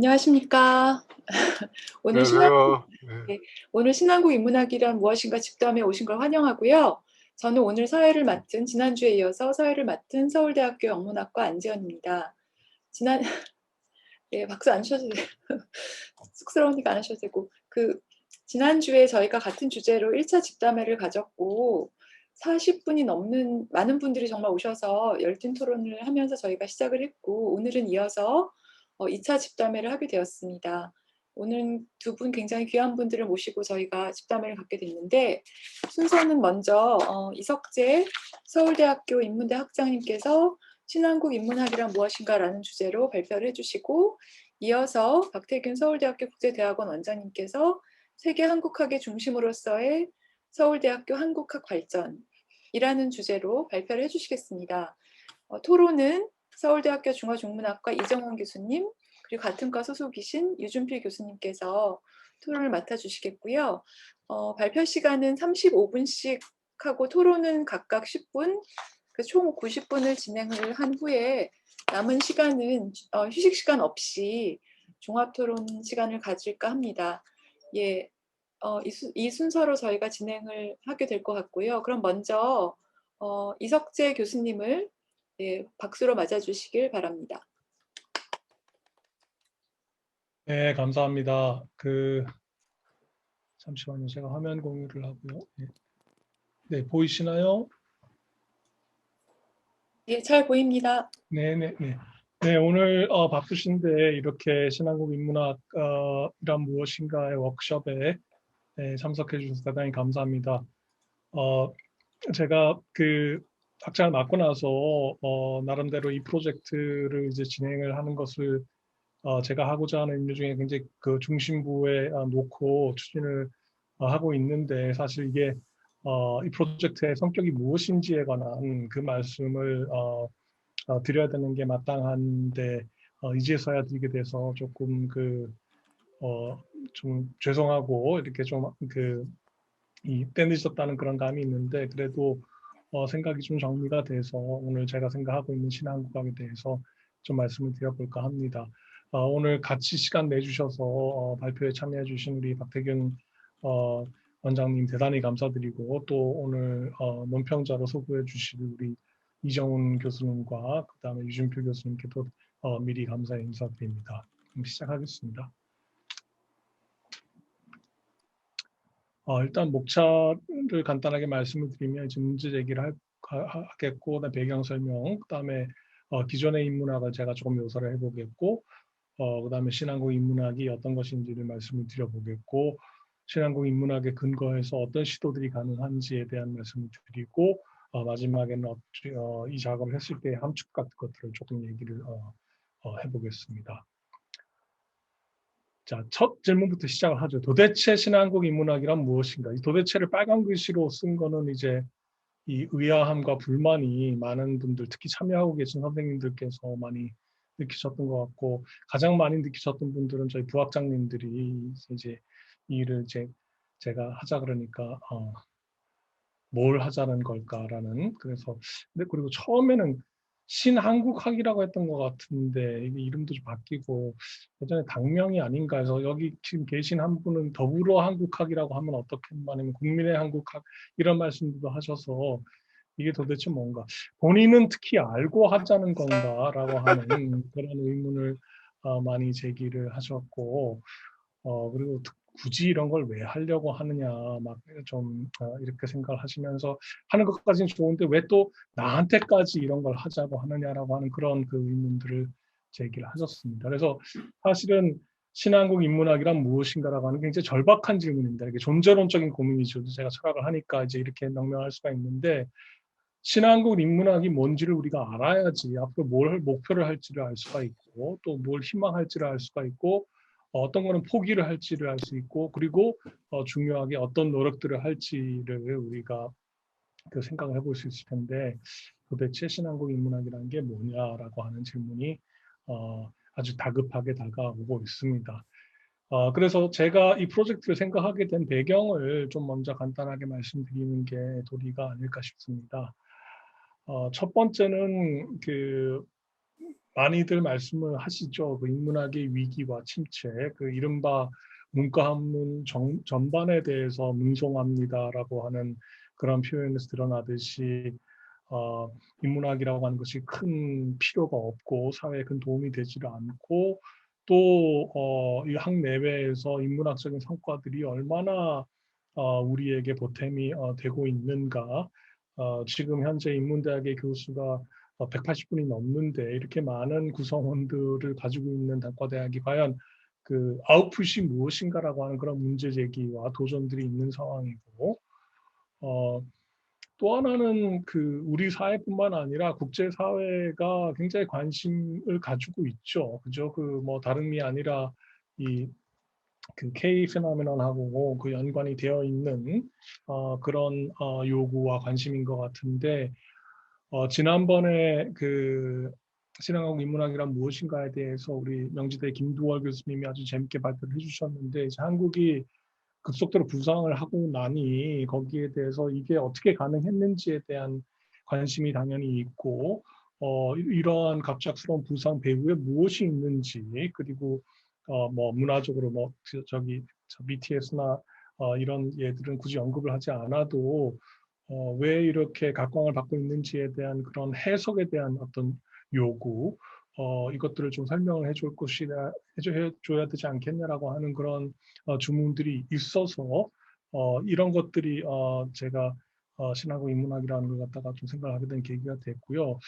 안녕하십니까. 오늘 신한국 안녕하세요. 네. 네, 오늘 신한국 인문학이란 무엇인가 집담에 오신 걸 환영하고요. 저는 오늘 서예를 맡은 지난주에 이어서 서예를 맡은 서울대학교 영문학과 안지연입니다. 지난 네, 박수 안 쳐도 돼요. 쑥스러우니까 안 하셔도 되고. 지난주에 저희가 같은 주제로 1차 집담회를 가졌고 40 분이 넘는 많은 분들이 정말 오셔서 열띤 토론을 하면서 저희가 시작을 했고, 오늘은 이어서 2차 집담회를 하게 되었습니다. 오늘 두 분 굉장히 귀한 분들을 모시고 저희가 집담회를 갖게 됐는데, 순서는 먼저 이석재 서울대학교 인문대 학장님께서 신한국 인문학이란 무엇인가라는 주제로 발표를 해주시고, 이어서 박태균 서울대학교 국제대학원 원장님께서 세계 한국학의 중심으로서의 서울대학교 한국학 발전이라는 주제로 발표를 해주시겠습니다. 토론은 서울대학교 중어중문학과 이정원 교수님, 그리고 같은 과 소속이신 유준필 교수님께서 토론을 맡아주시겠고요. 발표 시간은 35분씩 하고 토론은 각각 10분, 총 90분을 진행을 한 후에 남은 시간은 휴식 시간 없이 종합 토론 시간을 가질까 합니다. 예, 이 순서로 저희가 진행을 하게 될 것 같고요. 그럼 먼저 이석재 교수님을 박수로 맞아주시길 바랍니다. 네, 감사합니다. 잠시만요. 제가 화면 공유를 하고요. 네, 네, 보이시나요? 예, 잘 보입니다. 네, 네, 네. 네, 오늘 바쁘신데 이렇게 신한국 인문학 이란 무엇인가의 워크숍에 참석해 주셔서 대단히 감사합니다. 제가 학장을 맡고 나서 나름대로 이 프로젝트를 이제 진행을 하는 것을 제가 하고자 하는 임무 중에 굉장히 그 중심부에 놓고 추진을 하고 있는데, 사실 이게 이 프로젝트의 성격이 무엇인지에 관한 그 말씀을 드려야 되는 게 마땅한데 이제서야 드리게 돼서 조금 좀 죄송하고 이렇게 때 늦었다는 그런 감이 있는데, 그래도 생각이 좀 정리가 돼서 오늘 제가 생각하고 있는 신한국학에 대해서 좀 말씀을 드려볼까 합니다. 오늘 같이 시간 내주셔서 발표에 참여해 주신 우리 박태균 원장님 대단히 감사드리고, 또 오늘 논평자로 소구해 주실 우리 이정훈 교수님과 그다음에 유준표 교수님께도 미리 감사의 인사드립니다. 그럼 시작하겠습니다. 일단 목차를 간단하게 말씀을 드리면 이제 문제 제기를 하겠고, 배경 설명, 그다음에 기존의 인문학을 제가 조금 묘사를 해보겠고, 그다음에 신한국 인문학이 어떤 것인지를 말씀을 드려보겠고, 신한국 인문학에 근거해서 어떤 시도들이 가능한지에 대한 말씀을 드리고, 마지막에는 이 작업을 했을 때의 함축 같은 것들을 조금 얘기를 해보겠습니다. 자, 첫 질문부터 시작을 하죠. 도대체 신한국 인문학이란 무엇인가? 이 도대체를 빨간 글씨로 쓴 거는 이제 이 의아함과 불만이 많은 분들, 특히 참여하고 계신 선생님들께서 많이 느끼셨던 것 같고, 가장 많이 느끼셨던 분들은 저희 부학장님들이 이제 이 일을 제가 하자 그러니까 뭘 하자는 걸까라는, 근데 그리고 처음에는 신한국학이라고 했던 것 같은데 이게 이름도 좀 바뀌고 예전에 당명이 아닌가 해서, 여기 지금 계신 한 분은 더불어 한국학이라고 하면 어떻겠나, 아니면 국민의 한국학 이런 말씀도 하셔서 이게 도대체 뭔가, 본인은 특히 알고 하자는 건가라고 하는 그런 의문을 많이 제기를 하셨고, 그리고 굳이 이런 걸 왜 하려고 하느냐, 막 좀 이렇게 생각을 하시면서 하는 것까지는 좋은데 왜 또 나한테까지 이런 걸 하자고 하느냐라고 하는 그런 의문들을 제기를 하셨습니다. 그래서 사실은 신한국 인문학이란 무엇인가라고 하는 굉장히 절박한 질문입니다. 이게 존재론적인 고민이죠. 제가 철학을 하니까 이제 이렇게 명명할 수가 있는데, 신한국 인문학이 뭔지를 우리가 알아야지 앞으로 뭘 목표를 할지를 알 수가 있고, 또 뭘 희망할지를 알 수가 있고, 어떤 거는 포기를 할지를 알 수 있고, 그리고 중요하게 어떤 노력들을 할지를 우리가 생각을 해볼 수 있을 텐데, 도대체 신한국 인문학이라는 게 뭐냐라고 하는 질문이 아주 다급하게 다가오고 있습니다. 그래서 제가 이 프로젝트를 생각하게 된 배경을 좀 먼저 간단하게 말씀드리는 게 도리가 아닐까 싶습니다. 첫 번째는 많이들 말씀을 하시죠. 그 인문학의 위기와 침체, 그 이른바 문과 학문 전반에 대해서 뭉송합니다라고 하는 그런 표현에서 드러나듯이 인문학이라고 하는 것이 큰 필요가 없고 사회에 큰 도움이 되지를 않고 또 이 학내외에서 인문학적인 성과들이 얼마나 우리에게 보탬이 되고 있는가. 지금 현재 인문대학의 교수가 180분이 넘는데 이렇게 많은 구성원들을 가지고 있는 단과대학이 과연 그 아웃풋이 무엇인가라고 하는 그런 문제 제기와 도전들이 있는 상황이고 어, 또 하나는 그 우리 사회뿐만 아니라 국제 사회가 굉장히 관심을 가지고 있죠. 그죠? 그 뭐 다름이 아니라 이 그 K 페노메논하고 그 연관이 되어 있는 그런 요구와 관심인 것 같은데 지난번에 그 신앙하고 인문학이란 무엇인가에 대해서 우리 명지대 김두월 교수님이 아주 재밌게 발표를 해주셨는데 이제 한국이 급속도로 부상을 하고 나니 거기에 대해서 이게 어떻게 가능했는지에 대한 관심이 당연히 있고 이러한 갑작스러운 부상 배후에 무엇이 있는지 그리고 뭐 문화적으로 뭐 저기 BTS나 이런 예들은 굳이 언급을 하지 않아도 왜 이렇게 각광을 받고 있는지에 대한 그런 해석에 대한 어떤 요구 이것들을 좀 설명을 해줄 것이다 해줘야 되지 않겠냐라고 하는 그런 주문들이 있어서 이런 것들이 제가 신학과 인문학이라는 걸 갖다가 좀 생각을 하게 된 계기가 됐고요.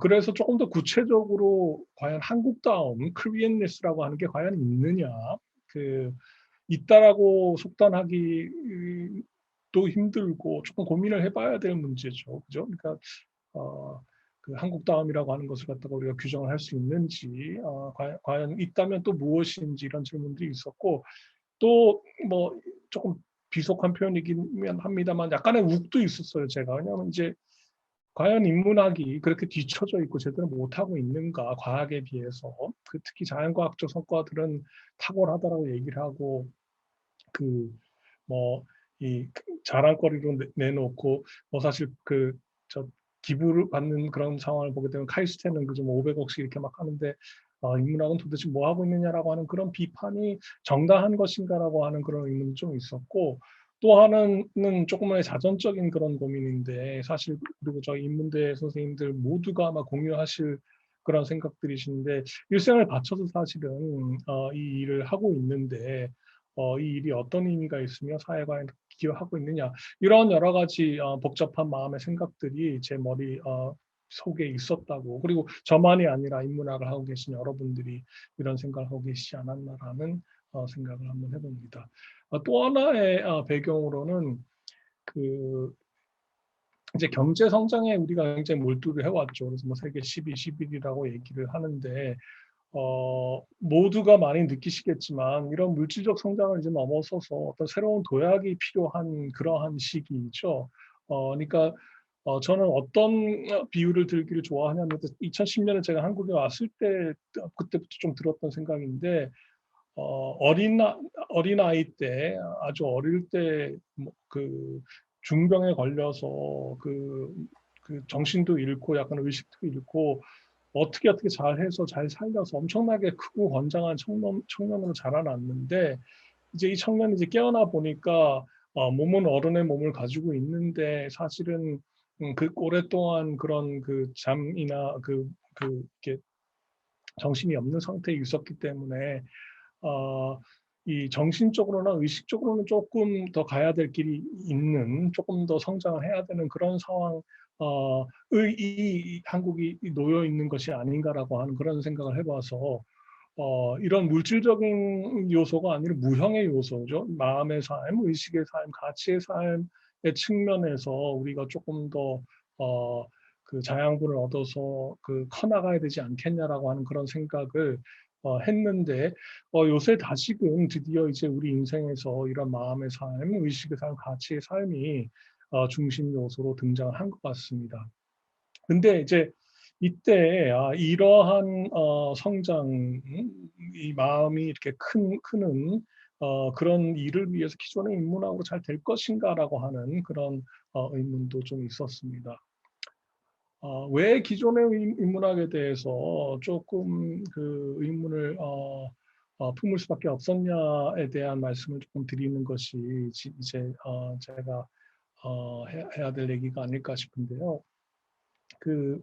그래서 조금 더 구체적으로 과연 한국다움, 크리엔네스라고 하는 게 과연 있느냐, 그 있다라고 속단하기도 힘들고 조금 고민을 해봐야 될 문제죠, 그죠? 그러니까 그 한국다움이라고 하는 것을 갖다가 우리가 규정을 할 수 있는지, 과연 있다면 또 무엇인지 이런 질문들이 있었고, 또 뭐 조금 비속한 표현이긴 합니다만 약간의 욱도 있었어요, 제가. 왜냐하면 이제 과연 인문학이 그렇게 뒤처져 있고 제대로 못하고 있는가, 과학에 비해서. 그 특히 자연과학적 성과들은 탁월하다라고 얘기를 하고, 그, 뭐, 이 자랑거리로 내놓고, 뭐 사실 저 기부를 받는 그런 상황을 보게 되면 카이스트는 그저 뭐 500억씩 이렇게 막 하는데, 인문학은 도대체 뭐 하고 있느냐라고 하는 그런 비판이 정당한 것인가라고 하는 그런 의문이 좀 있었고, 또 하나는 조금만의 자전적인 그런 고민인데, 사실 그리고 저희 인문대 선생님들 모두가 아마 공유하실 그런 생각들이신데, 일생을 바쳐서 사실은 이 일을 하고 있는데, 이 일이 어떤 의미가 있으며 사회에 기여하고 있느냐 이런 여러 가지 복잡한 마음의 생각들이 제 머리 속에 있었다고 그리고 저만이 아니라 인문학을 하고 계신 여러분들이 이런 생각을 하고 계시지 않았나라는 생각을 한번 해봅니다. 또 하나의 배경으로는 그 이제 경제 성장에 우리가 굉장히 몰두를 해왔죠. 그래서 뭐 세계 10위, 11위라고 얘기를 하는데 모두가 많이 느끼시겠지만 이런 물질적 성장을 이제 넘어서서 어떤 새로운 도약이 필요한 그러한 시기이죠. 그러니까 저는 어떤 비유를 들기를 좋아하냐면 2010년에 제가 한국에 왔을 때 그때부터 좀 들었던 생각인데 어린 아이 때 아주 어릴 때그 중병에 걸려서 그 정신도 잃고 약간 의식도 잃고 어떻게 잘해서 잘 살려서 엄청나게 크고 건장한 청년으로 자라났는데 이제 이 청년이 이제 깨어나 보니까 몸은 어른의 몸을 가지고 있는데 사실은 그 오랫동안 그런 그 잠이나 이렇게 정신이 없는 상태에 있었기 때문에 이 정신적으로나 의식적으로는 조금 더 가야 될 길이 있는 조금 더 성장을 해야 되는 그런 상황 이 한국이 놓여 있는 것이 아닌가라고 하는 그런 생각을 해봐서 이런 물질적인 요소가 아니라 무형의 요소죠. 마음의 삶, 의식의 삶, 가치의 삶의 측면에서 우리가 조금 더 그 자양분을 얻어서 커나가야 되지 않겠냐라고 하는 그런 생각을 했는데 요새 다시금 드디어 이제 우리 인생에서 이런 마음의 삶, 의식의 삶, 가치의 삶이 중심 요소로 등장한 것 같습니다. 근데 이제 이때 이러한 성장, 이 마음이 이렇게 크는 그런 일을 위해서 기존의 인문학으로 잘 될 것인가라고 하는 그런 의문도 좀 있었습니다. 왜 기존의 인문학에 대해서 조금 그 의문을 품을 수밖에 없었냐에 대한 말씀을 조금 드리는 것이 이제 제가 해야 될 얘기가 아닐까 싶은데요. 그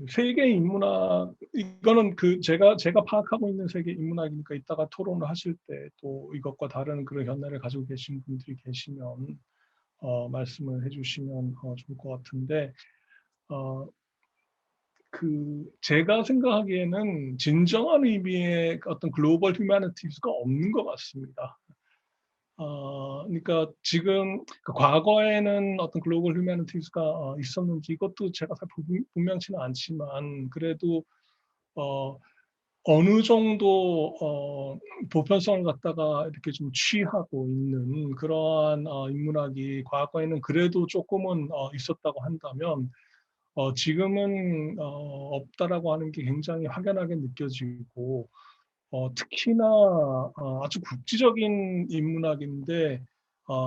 세계 인문학 이거는 제가 파악하고 있는 세계 인문학이니까 이따가 토론을 하실 때 또 이것과 다른 그런 견해를 가지고 계신 분들이 계시면 말씀을 해주시면 좋을 것 같은데 어, 제가 생각하기에는 진정한 의미의 어떤 글로벌 휴머니티즈가 없는 것 같습니다. 그러니까 지금 과거에는 어떤 글로벌 휴머니티즈가 있었는지 이것도 제가 잘 분명치는 않지만 그래도 어, 어느 정도 보편성을 갖다가 이렇게 좀 취하고 있는 그러한 인문학이 과거에는 그래도 조금은 있었다고 한다면 지금은 없다라고 하는 게 굉장히 확연하게 느껴지고 특히나 아주 국지적인 인문학인데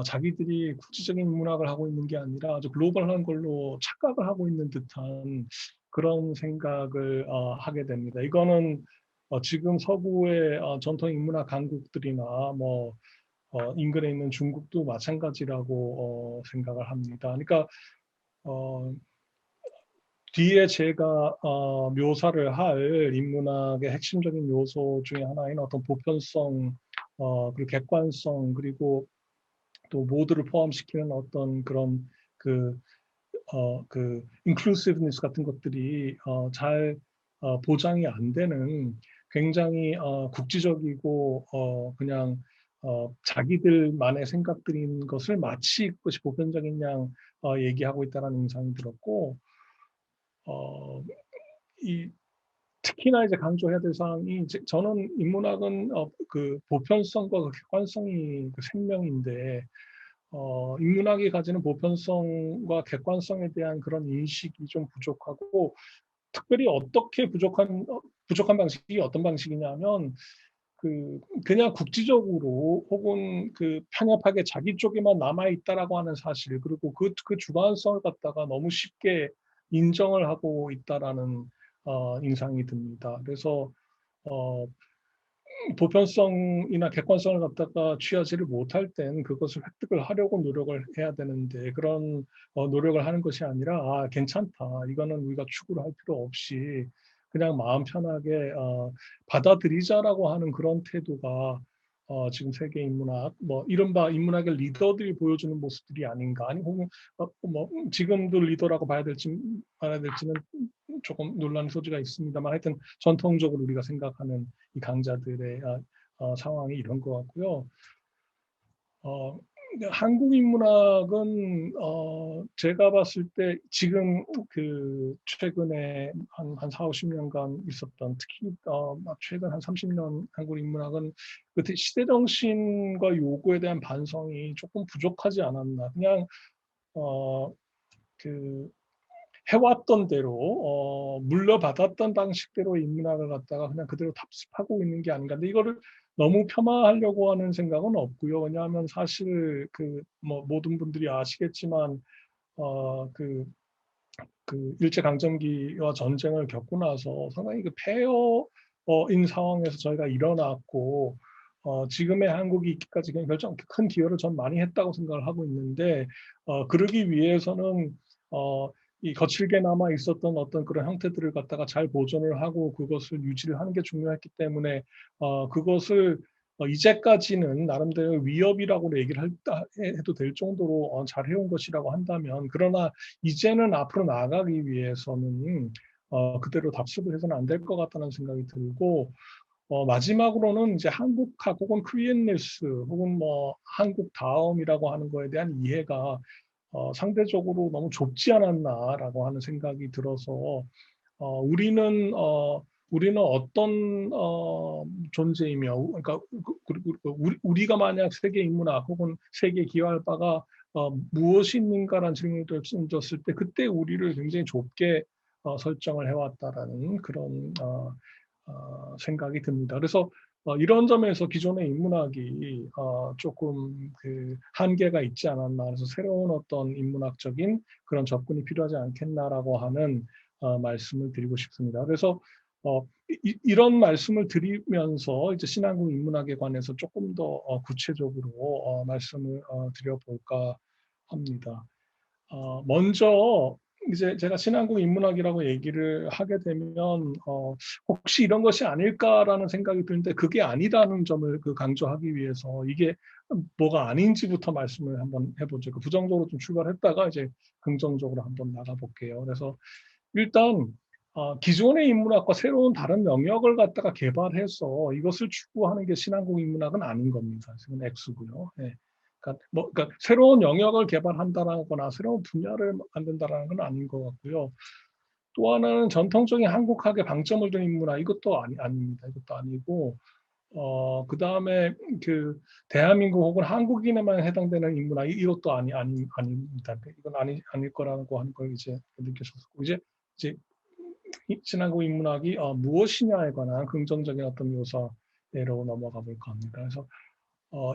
자기들이 국지적인 인문학을 하고 있는 게 아니라 아주 글로벌한 걸로 착각을 하고 있는 듯한 그런 생각을 하게 됩니다. 이거는 지금 서구의 전통 인문학 강국들이나 뭐 인근에 있는 중국도 마찬가지라고 생각을 합니다. 그러니까 어, 뒤에 제가 묘사를 할 인문학의 핵심적인 요소 중에 하나인 어떤 보편성, 그리고 객관성, 그리고 또 모두를 포함시키는 어떤 그런 그, inclusiveness 같은 것들이 잘 보장이 안 되는 굉장히 국지적이고 그냥 자기들만의 생각들인 것을 마치 그것이 보편적인 양 얘기하고 있다는 인상이 들었고 어, 이 특히나 이제 강조해야 될 사항이 이제 저는 인문학은 그 보편성과 그 객관성이 그 생명인데 인문학이 가지는 보편성과 객관성에 대한 그런 인식이 좀 부족하고 특별히 어떻게 부족한 방식이 어떤 방식이냐면 그냥 국지적으로 혹은 그 편협하게 자기 쪽에만 남아 있다라고 하는 사실 그리고 그 주관성을 갖다가 너무 쉽게 인정을 하고 있다라는 인상이 듭니다. 그래서 어, 보편성이나 객관성을 갖다가 취하지를 못할 땐 그것을 획득을 하려고 노력을 해야 되는데 그런 노력을 하는 것이 아니라 괜찮다. 이거는 우리가 추구를 할 필요 없이 그냥 마음 편하게 받아들이자라고 하는 그런 태도가 지금 세계 인문학, 뭐 이른바 인문학의 리더들이 보여주는 모습들이 아닌가. 아니 혹은 뭐 지금도 리더라고 봐야 될지 말아야 될지는 조금 논란의 소지가 있습니다만 하여튼 전통적으로 우리가 생각하는 이 강자들의 상황이 이런 것 같고요. 어, 한국 인문학은 제가 봤을 때 지금 그 최근에 한 4, 50년간 있었던 특히 막 최근 한 30년 한국 인문학은 그 시대 정신과 요구에 대한 반성이 조금 부족하지 않았나. 그냥 그 해왔던 대로 물려받았던 방식대로 인문학을 갖다가 그냥 그대로 답습하고 있는 게 아닌가. 근데 이거를 너무 폄하하려고 하는 생각은 없고요. 왜냐하면 사실 그 뭐 모든 분들이 아시겠지만 그 일제 강점기와 전쟁을 겪고 나서 상당히 그 폐허인 상황에서 저희가 일어났고 지금의 한국이 있기까지 결정 큰 기여를 전 많이 했다고 생각을 하고 있는데 그러기 위해서는 이 거칠게 남아 있었던 어떤 그런 형태들을 갖다가 잘 보존을 하고 그것을 유지를 하는 게 중요했기 때문에 그것을 이제까지는 나름대로 위협이라고 얘기를 해도 될 정도로 잘 해온 것이라고 한다면 그러나 이제는 앞으로 나아가기 위해서는 그대로 답습을 해서는 안 될 것 같다는 생각이 들고 마지막으로는 이제 한국학 혹은 크리에니스 혹은 뭐 한국 다음이라고 하는 거에 대한 이해가 상대적으로 너무 좁지 않았나라고 하는 생각이 들어서 우리는 어떤 존재이며 그러니까 우리가 만약 세계 인문학 혹은 세계 기여할 바가 무엇이 있는가라는 질문을 던졌을 때 그때 우리를 굉장히 좁게 설정을 해왔다라는 그런 생각이 듭니다. 그래서 이런 점에서 기존의 인문학이 조금 그 한계가 있지 않았나. 그래서 새로운 어떤 인문학적인 그런 접근이 필요하지 않겠나라고 하는 말씀을 드리고 싶습니다. 그래서 이런 말씀을 드리면서 이제 신한국 인문학에 관해서 조금 더 구체적으로 말씀을 드려볼까 합니다. 먼저 이제 제가 신한국 인문학이라고 얘기를 하게 되면 혹시 이런 것이 아닐까라는 생각이 드는데 그게 아니라는 점을 강조하기 위해서 이게 뭐가 아닌지부터 말씀을 한번 해보죠. 부정적으로 좀 출발했다가 이제 긍정적으로 한번 나가볼게요. 그래서 일단 기존의 인문학과 새로운 다른 영역을 갖다가 개발해서 이것을 추구하는 게 신한국 인문학은 아닌 겁니다. 지금 X고요. 예. 그러니까 새로운 영역을 개발한다거나 새로운 분야를 만든다라는 건 아닌 것 같고요. 또 하나는 전통적인 한국학에 방점을 둔 인문학 이것도 아닙니다. 이것도 아니고 그 다음에 대한민국 혹은 한국인에만 해당되는 인문학 이것도 아닙니다. 이건 아닐 거라고 하는 걸 이제 느끼셨고 이제 신한국 인문학이 무엇이냐에 관한 긍정적인 어떤 묘사로 넘어가 볼까 합니다. 그래서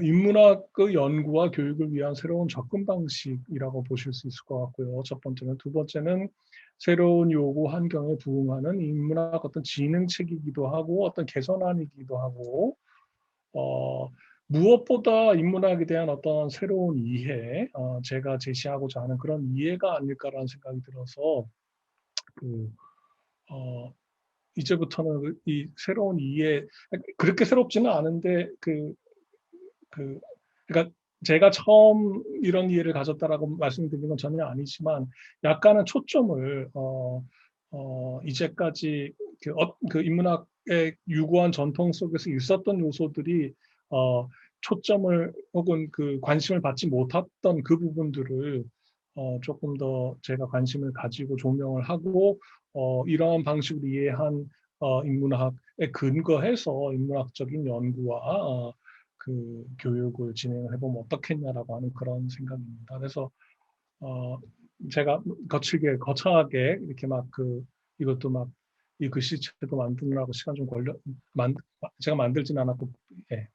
인문학의 연구와 교육을 위한 새로운 접근 방식이라고 보실 수 있을 것 같고요. 첫 번째는. 두 번째는 새로운 요구 환경에 부응하는 인문학 어떤 진흥책이기도 하고 어떤 개선안이기도 하고 무엇보다 인문학에 대한 어떤 새로운 이해, 제가 제시하고자 하는 그런 이해가 아닐까라는 생각이 들어서 이제부터는 이 새로운 이해, 그렇게 새롭지는 않은데 그러니까 제가 처음 이런 이해를 가졌다라고 말씀드리는 건 전혀 아니지만 약간은 초점을 이제까지 인문학의 유구한 전통 속에서 있었던 요소들이 초점을 혹은 관심을 받지 못했던 그 부분들을 조금 더 제가 관심을 가지고 조명을 하고 이러한 방식으로 이해한 인문학에 근거해서 인문학적인 연구와 교육을 진행을 해보면 어떻겠냐라고 하는 그런 생각입니다. 그래서 제가 거창하게 이렇게 이것도 이 글씨체도 만드느라고 시간 좀 제가 만들진 않았고, 예,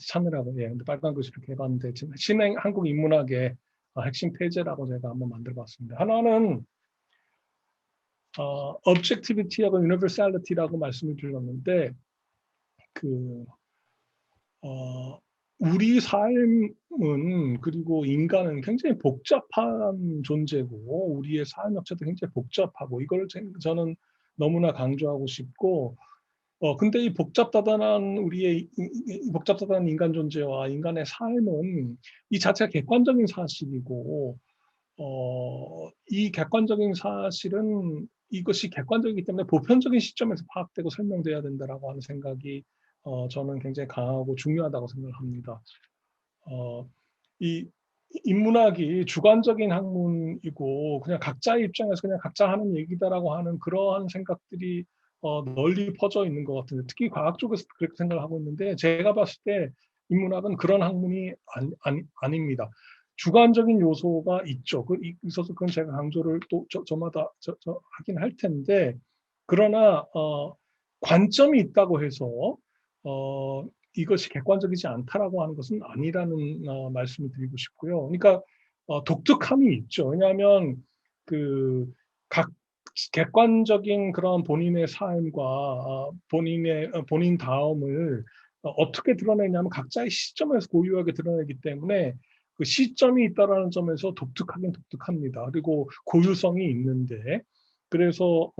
찾느라고, 예, 근데 빨간 글씨 이렇게 해봤는데, 지금 신행 한국 인문학의 핵심 태제라고 제가 한번 만들어봤습니다. 하나는, objectivity하고 universality라고 말씀을 드렸는데, 우리 삶은 그리고 인간은 굉장히 복잡한 존재고 우리의 삶 자체도 굉장히 복잡하고 이걸 저는 너무나 강조하고 싶고 근데 이 복잡다단한 복잡다단한 인간 존재와 인간의 삶은 이 자체가 객관적인 사실이고 이 객관적인 사실은 이것이 객관적이기 때문에 보편적인 시점에서 파악되고 설명돼야 된다라고 하는 생각이 저는 굉장히 강하고 중요하다고 생각합니다. 이 인문학이 주관적인 학문이고 그냥 각자의 입장에서 그냥 각자 하는 얘기다라고 하는 그러한 생각들이 널리 퍼져 있는 것 같은데 특히 과학 쪽에서 그렇게 생각을 하고 있는데 제가 봤을 때 인문학은 그런 학문이 아닙니다. 주관적인 요소가 있죠. 있어서 그건 제가 강조를 또 저마다 하긴 할 텐데 그러나 관점이 있다고 해서 이것이 객관적이지 않다라고 하는 것은 아니라는 말씀을 드리고 싶고요. 그러니까 독특함이 있죠. 왜냐하면 각 객관적인 그런 본인의 삶과 본인 다음을 어떻게 드러내냐면 각자의 시점에서 고유하게 드러내기 때문에 그 시점이 있다라는 점에서 독특하긴 독특합니다. 그리고 고유성이 있는데 그래서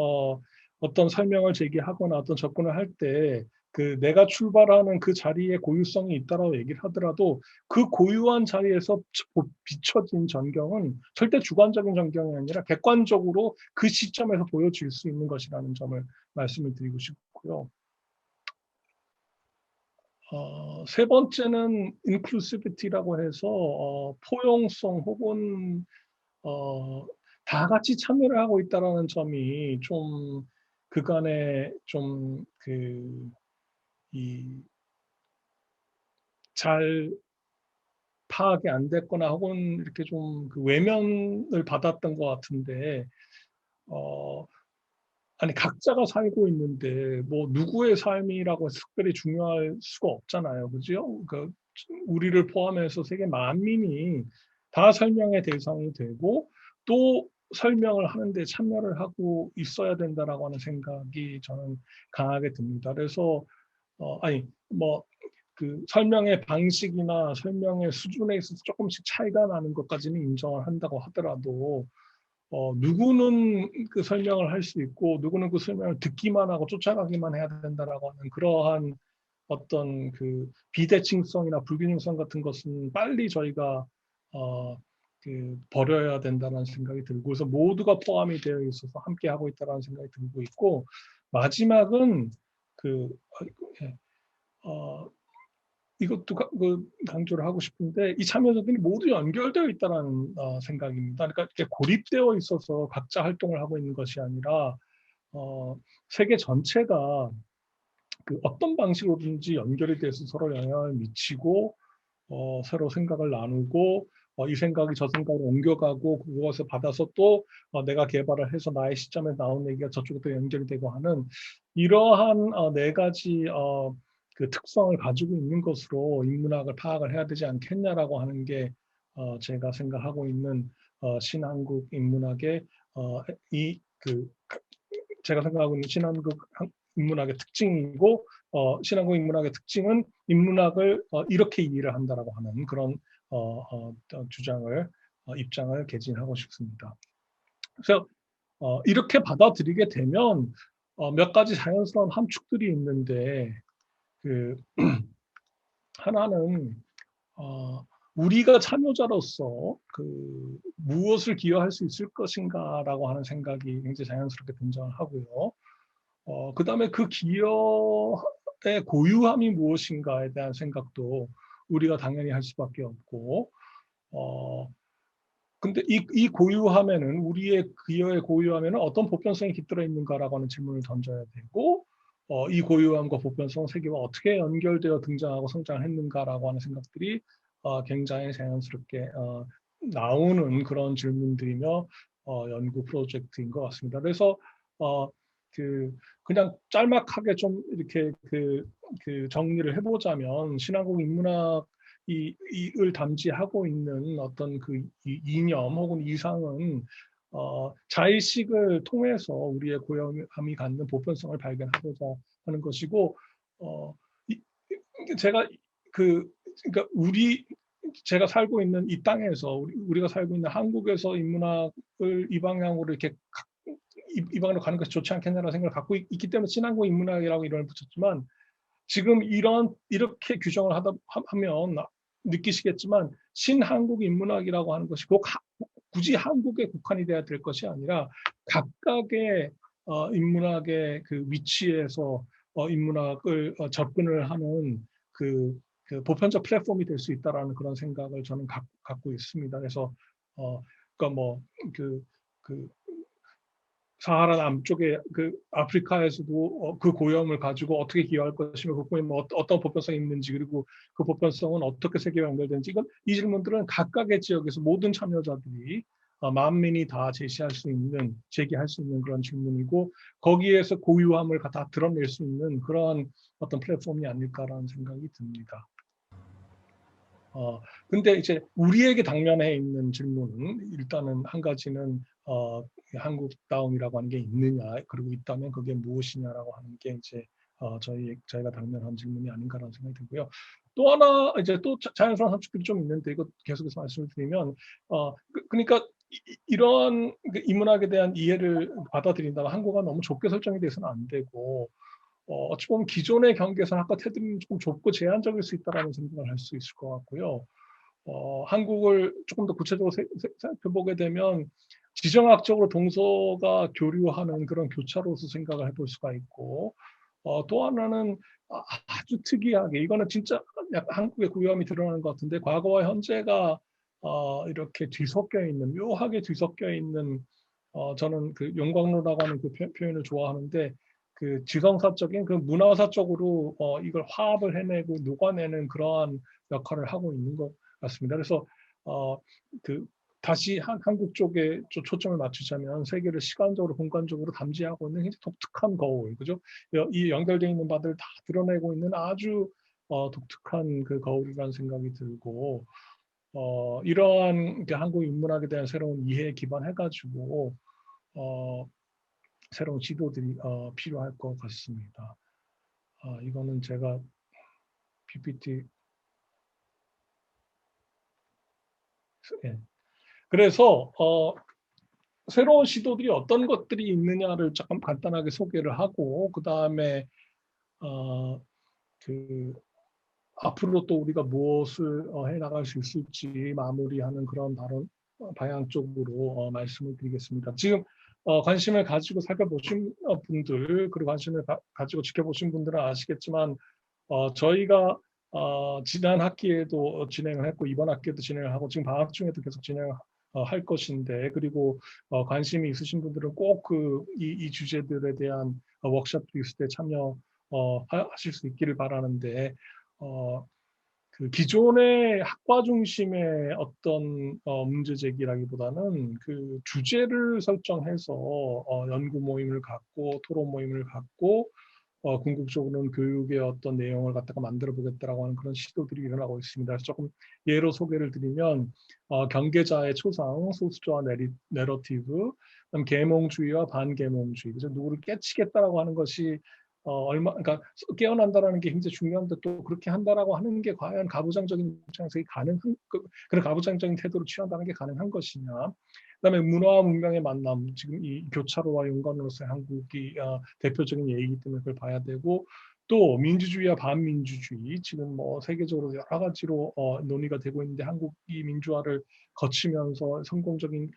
어떤 설명을 제기하거나 어떤 접근을 할 때 내가 출발하는 그 자리에 고유성이 있다라고 얘기를 하더라도 그 고유한 자리에서 비춰진 전경은 절대 주관적인 전경이 아니라 객관적으로 그 시점에서 보여질 수 있는 것이라는 점을 말씀을 드리고 싶고요. 세 번째는 inclusivity라고 해서 포용성 혹은 다 같이 참여를 하고 있다는 점이 좀 그간에 좀 잘 파악이 안 됐거나 혹은 이렇게 좀 외면을 받았던 것 같은데 아니 각자가 살고 있는데 뭐 누구의 삶이라고 해서 특별히 중요할 수가 없잖아요, 그죠? 그 우리를 포함해서 세계 만민이 다 설명의 대상이 되고 또 설명을 하는데 참여를 하고 있어야 된다라고 하는 생각이 저는 강하게 듭니다. 그래서 아니 뭐 그 설명의 방식이나 설명의 수준에 있어서 조금씩 차이가 나는 것까지는 인정을 한다고 하더라도 누구는 그 설명을 할 수 있고 누구는 그 설명을 듣기만 하고 쫓아가기만 해야 된다라고 하는 그러한 어떤 그 비대칭성이나 불균형성 같은 것은 빨리 저희가 어, 버려야 된다는 생각이 들고 그래서 모두가 포함이 되어 있어서 함께 하고 있다는 생각이 들고 있고 마지막은 그 예, 어, 이것도 강조를 하고 싶은데 이 참여자들이 모두 연결되어 있다는 생각입니다. 그러니까 이렇게 고립되어 있어서 각자 활동을 하고 있는 것이 아니라 세계 전체가 그 어떤 방식으로든지 연결이 돼서 서로 영향을 미치고 서로 생각을 나누고 이 생각이 저 생각으로 옮겨가고 그것을 받아서 또 내가 개발을 해서 나의 시점에 나온 얘기가 저쪽에 또 연결이 되고 하는 이러한 네 가지 그 특성을 가지고 있는 것으로 인문학을 파악을 해야 되지 않겠냐라고 하는 게 제가 생각하고 있는 신한국 인문학의 이그 제가 생각하고 있는 신한국 인문학의 특징이고 신한국 인문학의 특징은 인문학을 이렇게 이해를 한다라고 하는 그런 주장을 입장을 개진하고 싶습니다. 그래서 이렇게 받아들이게 되면 몇 가지 자연스러운 함축들이 있는데 그 하나는 우리가 참여자로서 그 무엇을 기여할 수 있을 것인가라고 하는 생각이 굉장히 자연스럽게 등장을 하고요. 그다음에 그 기여의 고유함이 무엇인가에 대한 생각도 우리가 당연히 할 수밖에 없고, 근데 이 고유함에는 우리의 기여의 고유함에는 어떤 보편성이 깃들어 있는가라고 하는 질문을 던져야 되고, 이 고유함과 보편성 세계와 어떻게 연결되어 등장하고 성장했는가라고 하는 생각들이 굉장히 자연스럽게 나오는 그런 질문들이며 연구 프로젝트인 것 같습니다. 그래서 그냥 짤막하게 좀 이렇게 그 정리를 해보자면 신한국 인문학 이을 담지하고 있는 어떤 그 이념 혹은 이상은 자의식을 통해서 우리의 고유함이 갖는 보편성을 발견하고자 하는 것이고 이, 제가 그러니까 제가 살고 있는 이 땅에서 우리가 살고 있는 한국에서 인문학을 이 방향으로 이렇게 이 방향으로 가는 것이 좋지 않겠냐라는 생각을 갖고 있기 때문에 신한국 인문학이라고 이름을 붙였지만 지금 이렇게 규정을 하면 느끼시겠지만 신한국 인문학이라고 하는 것이 굳이 한국에 국한이 돼야 될 것이 아니라 각각의 인문학의 그 위치에서 인문학을 접근을 하는 그 보편적 플랫폼이 될 수 있다라는 그런 생각을 저는 갖고 있습니다. 그래서 그러니까 뭐그 사하라 남쪽에 그 아프리카에서도 그 고염을 가지고 어떻게 기여할 것이며 그 고염은 어떤 보편성이 있는지 그리고 그 보편성은 어떻게 세계와 연결되는지 이 질문들은 각각의 지역에서 모든 참여자들이 만민이 다 제기할 수 있는 그런 질문이고 거기에서 고유함을 다 드러낼 수 있는 그러한 어떤 플랫폼이 아닐까라는 생각이 듭니다. 근데 이제 우리에게 당면해 있는 질문은 일단은 한 가지는 한국다움이라고 하는 게 있느냐 그리고 있다면 그게 무엇이냐라고 하는 게 이제 저희가 당면한 질문이 아닌가라는 생각이 들고요. 또 하나 이제 또 자연스러운 함축들이 좀 있는데 이거 계속해서 말씀을 드리면 그러니까 이러한 인문학에 대한 이해를 받아들인다면 한국어가 너무 좁게 설정이 돼서는 안 되고 어찌 보면 기존의 경계선 아까 테두리는 조금 좁고 제한적일 수 있다는 생각을 할 수 있을 것 같고요. 한국을 조금 더 구체적으로 살펴보게 되면 지정학적으로 동서가 교류하는 그런 교차로서 생각을 해볼 수가 있고 또 하나는 아주 특이하게 이거는 진짜 약간 한국의 고유함이 드러나는 것 같은데 과거와 현재가 이렇게 뒤섞여 있는 묘하게 뒤섞여 있는 저는 그 용광로라고 하는 그 표현을 좋아하는데 그 지성사적인 그 문화사적으로 이걸 화합을 해내고 녹아내는 그러한 역할을 하고 있는 것 같습니다. 그래서 그 다시 한국 쪽에 초점을 맞추자면 세계를 시간적으로 공간적으로 담지하고 있는 굉장히 독특한 거울, 그죠? 이 연결되어 있는 바들 다 드러내고 있는 아주 독특한 그 거울이라는 생각이 들고 이러한 한국 인문학에 대한 새로운 이해에 기반해가지고 새로운 지도들이 필요할 것 같습니다. 이거는 제가 PPT 예. 그래서 새로운 시도들이 어떤 것들이 있느냐를 조금 간단하게 소개를 하고 그 다음에 그 앞으로 또 우리가 무엇을 해나갈 수 있을지 마무리하는 그런 방향 쪽으로 말씀을 드리겠습니다. 지금 관심을 가지고 살펴보신 분들 그리고 관심을 가지고 지켜보신 분들은 아시겠지만 저희가 지난 학기에도 진행을 했고 이번 학기에도 진행을 하고 지금 방학 중에도 계속 진행을 할 것인데 그리고 관심이 있으신 분들은 꼭 이 주제들에 대한 워크숍도 있을 때 참여 하실 수 있기를 바라는데 그 기존의 학과 중심의 어떤 문제 제기라기보다는 그 주제를 설정해서 연구 모임을 갖고 토론 모임을 갖고 궁극적으로는 교육의 어떤 내용을 갖다가 만들어 보겠다라고 하는 그런 시도들이 일어나고 있습니다. 그래서 조금 예로 소개를 드리면 경계자의 초상, 소수자와 내러티브, 그다음 계몽주의와 반계몽주의, 그래서 누구를 깨치겠다라고 하는 것이 그러니까 깨어난다라는 게 굉장히 중요한데 또 그렇게 한다라고 하는 게 과연 가부장적인 입장에서 가능한 그런 가부장적인 태도를 취한다는 게 가능한 것이냐. 그다음에 문화와 문명의 만남, 지금 이 교차로와 연관으로서의 한국이 대표적인 예이기 때문에 그걸 봐야 되고 또 민주주의와 반민주주의, 지금 뭐 세계적으로 여러 가지로 논의가 되고 있는데 한국이 민주화를 거치면서 성공적인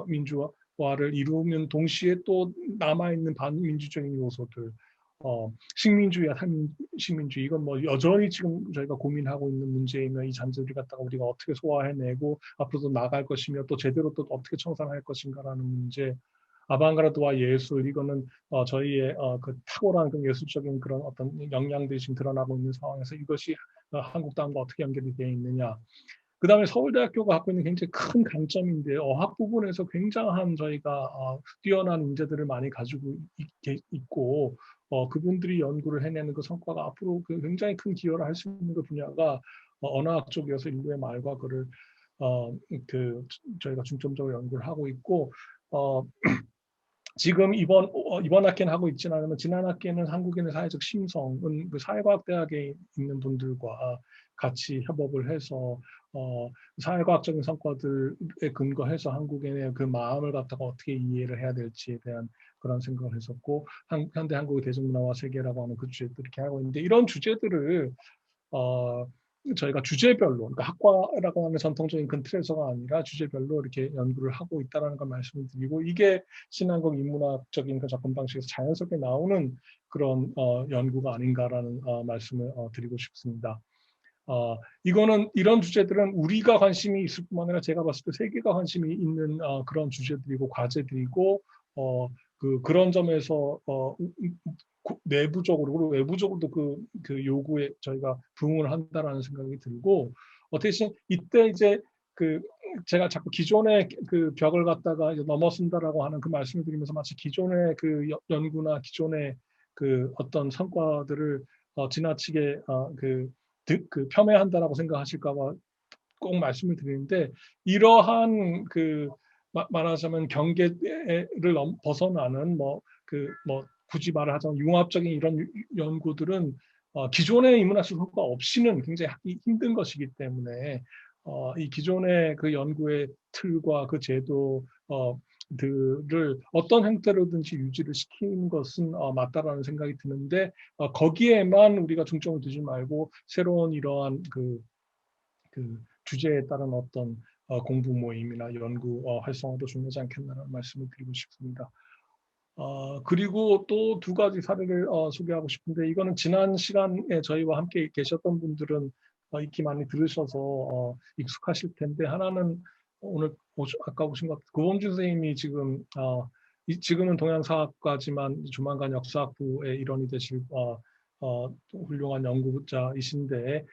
민주화를 이루는 동시에 또 남아있는 반민주적인 요소들, 식민주의와 탈식민주의, 이건 뭐 여전히 지금 저희가 고민하고 있는 문제이며 이 잔재를 갖다가 우리가 어떻게 소화해내고 앞으로도 나갈 것이며 또 제대로 또 어떻게 청산할 것인가라는 문제, 아방가르드와 예술, 이거는 저희의 그 탁월한 그 예술적인 그런 어떤 역량들이 지금 드러나고 있는 상황에서 이것이 한국 다음과 어떻게 연결이 되어 있느냐. 그 다음에 서울대학교가 갖고 있는 굉장히 큰 강점인데 어학 부분에서 굉장한 저희가 뛰어난 인재들을 많이 가지고 있고 그분들이 연구를 해내는 그 성과가 앞으로 그 굉장히 큰 기여를 할 수 있는 그 분야가 언어학 쪽이어서 인류의 말과 그를 그 저희가 중점적으로 연구를 하고 있고 지금 이번 학기는 하고 있지는 않으면 지난 학기에는 한국인의 사회적 심성은 그 사회과학대학에 있는 분들과 같이 협업을 해서 사회과학적인 성과들에 근거해서 한국인의 그 마음을 갖다가 어떻게 이해를 해야 될지에 대한 그런 생각을 했었고 현대 한국의 대중문화와 세계라고 하는 그 주제들 이렇게 하고 있는데 이런 주제들을 저희가 주제별로, 그러니까 학과라고 하는 전통적인 큰 틀에서가 아니라 주제별로 이렇게 연구를 하고 있다는 걸 말씀을 드리고 이게 신한국 인문학적인 그 접근 방식에서 자연스럽게 나오는 그런 연구가 아닌가라는 말씀을 드리고 싶습니다. 이거는 이런 주제들은 우리가 관심이 있을 뿐만 아니라 제가 봤을 때 세계가 관심이 있는 그런 주제들이고 과제들이고 그런 점에서 내부적으로 그리고 외부적으로도 그 요구에 저희가 부응을 한다라는 생각이 들고 대신 이때 이제 그 제가 자꾸 기존의 그 벽을 갖다가 넘어선다라고 하는 그 말씀을 드리면서 마치 기존의 그 연구나 기존의 그 어떤 성과들을 지나치게 그 폄훼한다라고 생각하실까봐 꼭 말씀을 드리는데 이러한 그 말하자면 경계를 벗어나는 굳이 말을 하자면 융합적인 이런 연구들은 기존의 인문학적 성과 없이는 굉장히 하기 힘든 것이기 때문에 이 기존의 그 연구의 틀과 그 제도 들을 어떤 형태로든지 유지를 시키는 것은 맞다라는 생각이 드는데 거기에만 우리가 중점을 두지 말고 새로운 이러한 그 주제에 따른 어떤 공부 모임이나 연구 활성화도 중요하지 않겠나라는 말씀을 드리고 싶습니다. 그리고 또 두 가지 사례를 소개하고 싶은데 이거는 지난 시간에 저희와 함께 계셨던 분들은 익히 많이 들으셔서 익숙하실 텐데 하나는 오늘 아까 오신 것 같은 고범준 선생님이 지금은 동양사학과지만 조만간 역사학부의 일원이 되실 훌륭한 연구자이신데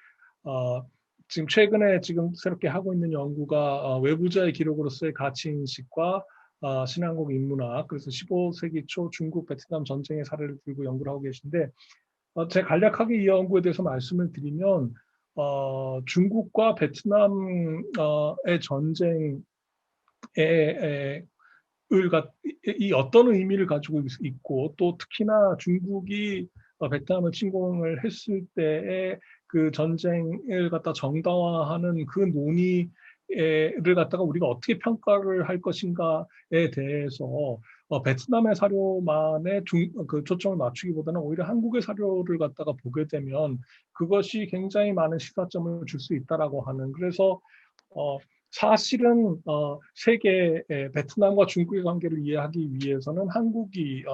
지금 최근에 지금 새롭게 하고 있는 연구가 외부자의 기록으로서의 가치 인식과 신한국 인문학, 그래서 15세기 초 중국 베트남 전쟁의 사례를 들고 연구를 하고 계신데, 제가 간략하게 이 연구에 대해서 말씀을 드리면 중국과 베트남의 전쟁에 이 어떤 의미를 가지고 있고, 또 특히나 중국이 베트남을 침공을 했을 때의 그 전쟁을 갖다 정당화하는 그 논의를 갖다가 우리가 어떻게 평가를 할 것인가에 대해서 베트남의 사료만에 그 초점을 맞추기보다는 오히려 한국의 사료를 갖다가 보게 되면 그것이 굉장히 많은 시사점을 줄 수 있다라고 하는, 그래서 사실은 세계의 베트남과 중국의 관계를 이해하기 위해서는 한국이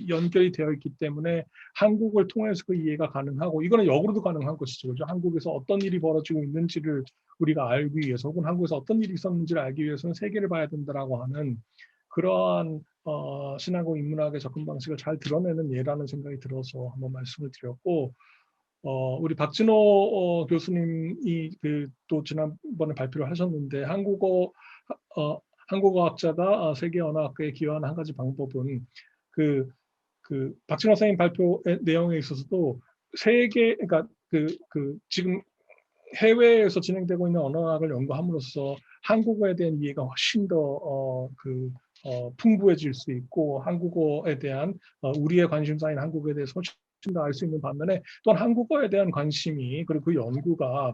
연결이 되어 있기 때문에 한국을 통해서 그 이해가 가능하고, 이거는 역으로도 가능한 것이죠. 그죠? 한국에서 어떤 일이 벌어지고 있는지를 우리가 알기 위해서, 혹은 한국에서 어떤 일이 있었는지를 알기 위해서는 세계를 봐야 된다라고 하는 그러한 신한국 인문학의 접근 방식을 잘 드러내는 예라는 생각이 들어서 한번 말씀을 드렸고, 우리 박진호 교수님이 또 지난번에 발표를 하셨는데, 한국어학자가 세계 언어학계에 기여하는 한 가지 방법은 박진호 선생님 발표 내용에 있어서도 그러니까 지금 해외에서 진행되고 있는 언어학을 연구함으로써 한국어에 대한 이해가 훨씬 더 풍부해질 수 있고, 한국어에 대한 우리의 관심사인 한국어에 대해서 훨씬 더 알 수 있는 반면에, 또한 한국어에 대한 관심이, 그리고 그 연구가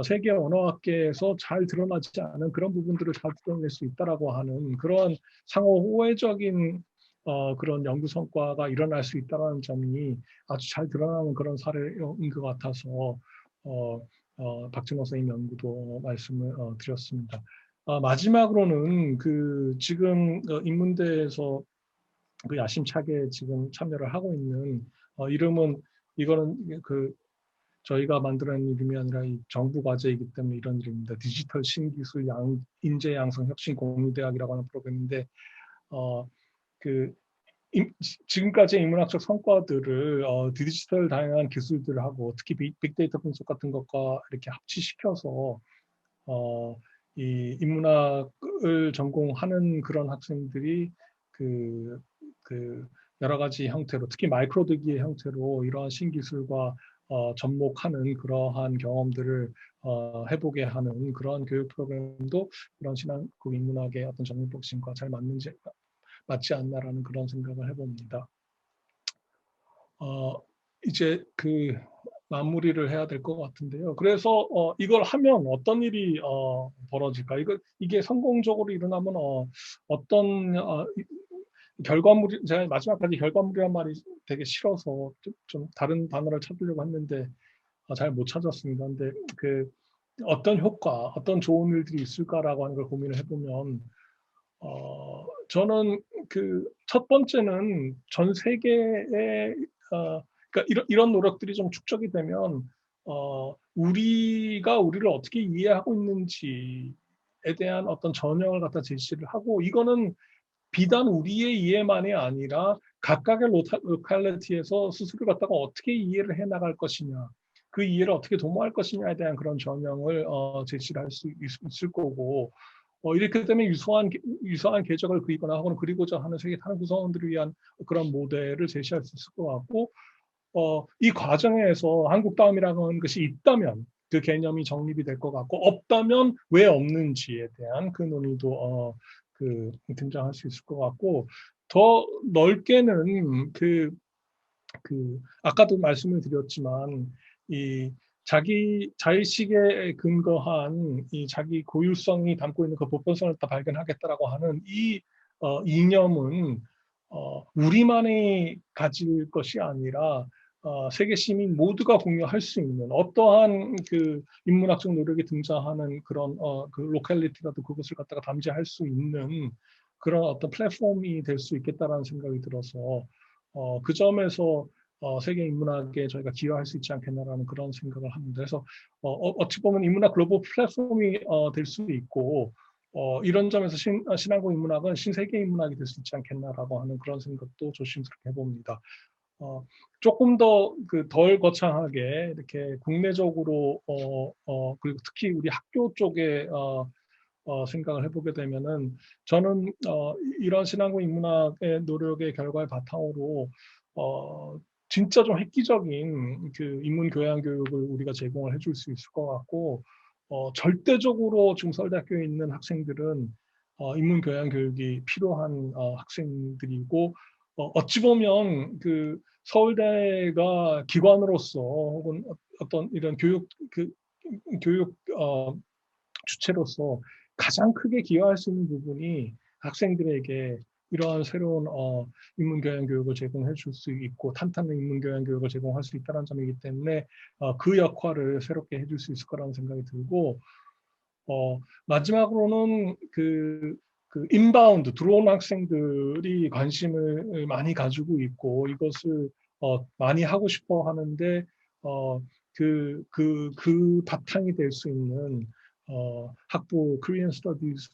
세계 언어학계에서 잘 드러나지 않은 그런 부분들을 잘 드러낼 수 있다라고 하는 그런 상호 호혜적인 그런 연구 성과가 일어날 수 있다는 점이 아주 잘 드러나는 그런 사례인 것 같아서 박진호 선생님 연구도 말씀을 드렸습니다. 마지막으로는 지금 인문대에서 그 야심차게 지금 참여를 하고 있는 이거는 저희가 만들어낸 이름이 아니라 이 정부 과제이기 때문에 이런 이름입니다. 디지털 신기술 인재 양성 혁신 공유대학이라고 하는 프로그램인데, 그 지금까지의 인문학적 성과들을 디지털 다양한 기술들하고 특히 빅데이터 분석 같은 것과 이렇게 합치시켜서 이 인문학을 전공하는 그런 학생들이 여러 가지 형태로, 특히 마이크로드기의 형태로 이러한 신기술과 접목하는 그러한 경험들을 해보게 하는 그런 교육 프로그램도 이런 신한국 인문학의 어떤 전문 복싱과 잘 맞지 않나라는 그런 생각을 해봅니다. 이제 마무리를 해야 될 것 같은데요. 그래서 이걸 하면 어떤 일이 벌어질까? 이게 성공적으로 일어나면 어떤 결과물이, 제가 마지막까지 결과물이란 말이 되게 싫어서 좀 다른 단어를 찾으려고 했는데 잘 못 찾았습니다. 근데 어떤 효과, 어떤 좋은 일들이 있을까라고 하는 걸 고민을 해보면 저는 첫 번째는 전 세계의 그러니까 이런 노력들이 좀 축적이 되면 우리가 우리를 어떻게 이해하고 있는지에 대한 어떤 전형을 갖다 제시를 하고, 이거는 비단 우리의 이해만이 아니라 각각의 로컬리티에서 스스로 갖다가 어떻게 이해를 해 나갈 것이냐, 그 이해를 어떻게 도모할 것이냐에 대한 그런 전형을 제시를 할 수 있을 거고, 이렇게 되면 유사한 궤적을 그리거나 혹은 그리고자 하는 세계 다른 구성원들을 위한 그런 모델을 제시할 수 있을 것 같고, 이 과정에서 한국다움이라는 것이 있다면 그 개념이 정립이 될 것 같고, 없다면 왜 없는지에 대한 그 논의도 등장할 수 있을 것 같고, 더 넓게는 아까도 말씀을 드렸지만 이 자의식에 근거한 이 자기 고유성이 담고 있는 그 보편성을 다 발견하겠다라고 하는 이 이념은 우리만이 가질 것이 아니라 세계 시민 모두가 공유할 수 있는, 어떠한 인문학적 노력이 등장하는 그런 로컬리티라도 그것을 갖다가 담재할 수 있는 그런 어떤 플랫폼이 될 수 있겠다라는 생각이 들어서 그 점에서 세계 인문학에 저희가 기여할 수 있지 않겠나라는 그런 생각을 합니다. 그래서 어찌 보면 인문학 글로벌 플랫폼이 될 수 있고, 이런 점에서 신한국 인문학은 신세계 인문학이 될 수 있지 않겠나라고 하는 그런 생각도 조심스럽게 해봅니다. 조금 더 덜 거창하게 이렇게 국내적으로 그리고 특히 우리 학교 쪽에 생각을 해보게 되면은 저는 이런 신한국 인문학의 노력의 결과를 바탕으로 진짜 좀 획기적인 그 인문 교양 교육을 우리가 제공을 해줄 수 있을 것 같고 절대적으로 지금 서울대학교에 있는 학생들은 인문 교양 교육이 필요한 학생들이고 어찌 보면 그 서울대가 기관으로서 혹은 어떤 이런 교육 주체로서 가장 크게 기여할 수 있는 부분이 학생들에게 이러한 새로운 인문교양 교육을 제공해 줄 수 있고 탄탄한 인문교양 교육을 제공할 수 있다는 점이기 때문에 그 역할을 새롭게 해줄 수 있을 거라는 생각이 들고 마지막으로는 인바운드 들어온 학생들이 관심을 많이 가지고 있고 이것을 많이 하고 싶어 하는데 그 바탕이 될 수 있는 학부 Korean Studies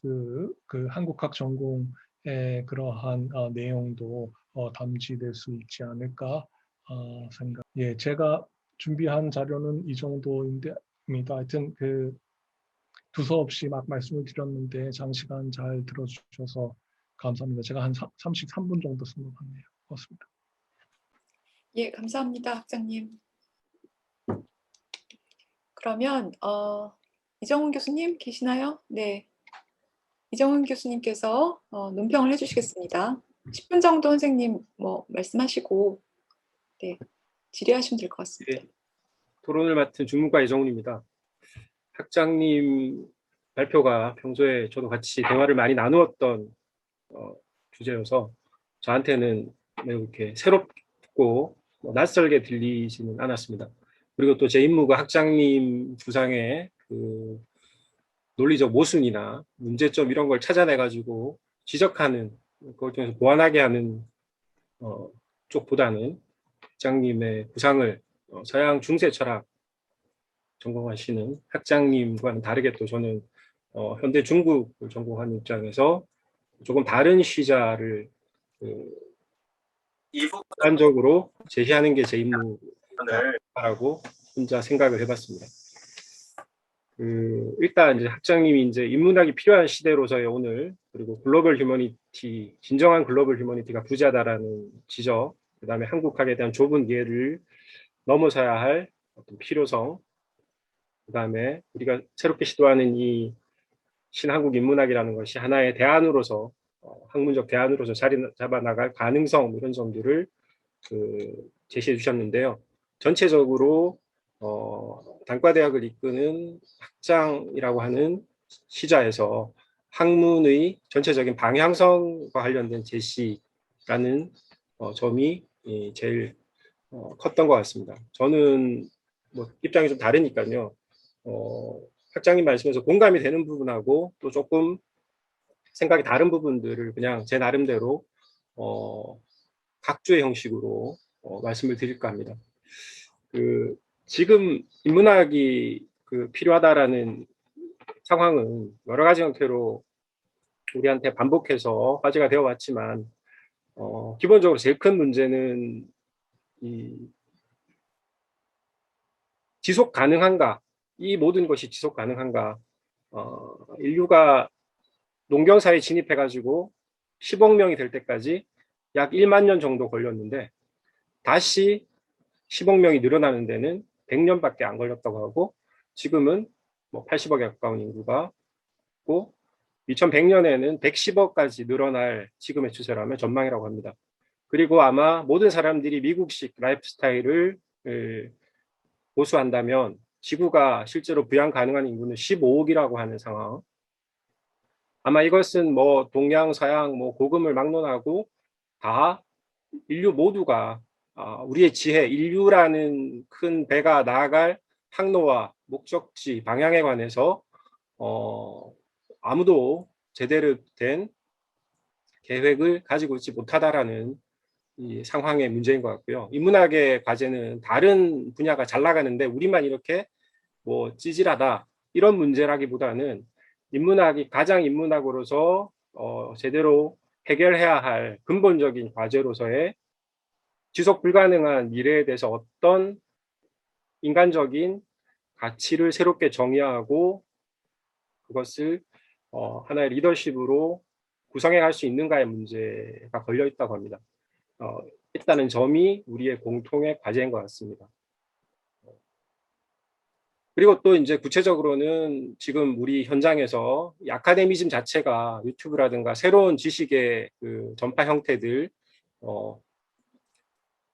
그 한국학 전공의 그러한 내용도 담지될 수 있지 않을까 생각. 예, 제가 준비한 자료는 이 정도입니다. 하여튼 두서없이 막 말씀을 드렸는데 장시간 잘 들어주셔서 감사합니다. 제가 한 33분 정도 쓴 것 같네요. 고맙습니다. 예, 감사합니다, 학장님. 그러면 이정훈 교수님 계시나요? 네, 이정훈 교수님께서 논평을 해주시겠습니다. 10분 정도 선생님 뭐 말씀하시고 네, 질의하시면 될 것 같습니다. 네, 토론을 맡은 주무과 이정훈입니다. 학장님 발표가 평소에 저도 같이 대화를 많이 나누었던 주제여서 저한테는 매우 이렇게 새롭고 낯설게 들리지는 않았습니다. 그리고 또 제 임무가 학장님 구상의 그 논리적 모순이나 문제점 이런 걸 찾아내가지고 지적하는 그걸 통해서 보완하게 하는 쪽보다는 학장님의 구상을 서양 중세 철학 전공하시는 학장님과는 다르게 또 저는 현대 중국을 전공하는 입장에서 조금 다른 시자를 일반적으로 제시하는 게 제 임무라고 혼자 생각을 해봤습니다. 일단 이제 학장님이 이제 인문학이 필요한 시대로서의 오늘 그리고 글로벌 휴머니티 진정한 글로벌 휴머니티가 부재하다라는 지적, 그다음에 한국학에 대한 좁은 이해를 넘어서야 할 어떤 필요성, 그다음에 우리가 새롭게 시도하는 이 신한국 인문학이라는 것이 하나의 대안으로서 학문적 대안으로서 자리 잡아 나갈 가능성 이런 점들을 제시해 주셨는데요. 전체적으로 단과대학을 이끄는 학장이라고 하는 시자에서 학문의 전체적인 방향성과 관련된 제시라는 점이 제일 컸던 것 같습니다. 저는 뭐 입장이 좀 다르니까요. 학장님 말씀에서 공감이 되는 부분하고 또 조금 생각이 다른 부분들을 그냥 제 나름대로 각주의 형식으로 말씀을 드릴까 합니다. 지금 인문학이 필요하다라는 상황은 여러 가지 형태로 우리한테 반복해서 화제가 되어 왔지만 기본적으로 제일 큰 문제는 이 지속 가능한가, 이 모든 것이 지속 가능한가. 인류가 농경사회에 진입해가지고 10억 명이 될 때까지 약 1만 년 정도 걸렸는데 다시 10억 명이 늘어나는 데는 100년밖에 안 걸렸다고 하고 지금은 뭐 80억에 가까운 인구가 있고 2100년에는 110억까지 늘어날 지금의 추세라면 전망이라고 합니다. 그리고 아마 모든 사람들이 미국식 라이프 스타일을 고수한다면 지구가 실제로 부양 가능한 인구는 15억이라고 하는 상황. 아마 이것은 뭐 동양, 서양, 뭐 고금을 막론하고 다 인류 모두가 우리의 지혜, 인류라는 큰 배가 나아갈 항로와 목적지, 방향에 관해서 아무도 제대로 된 계획을 가지고 있지 못하다라는 이 상황의 문제인 것 같고요. 인문학의 과제는 다른 분야가 잘 나가는데 우리만 이렇게 뭐 찌질하다 이런 문제라기보다는 인문학이 가장 인문학으로서 제대로 해결해야 할 근본적인 과제로서의 지속 불가능한 미래에 대해서 어떤 인간적인 가치를 새롭게 정의하고 그것을 하나의 리더십으로 구성해 갈 수 있는가의 문제가 걸려 있다고 합니다. 일단은 점이 우리의 공통의 과제인 것 같습니다. 그리고 또 이제 구체적으로는 지금 우리 현장에서 이 아카데미즘 자체가 유튜브라든가 새로운 지식의 그 전파 형태들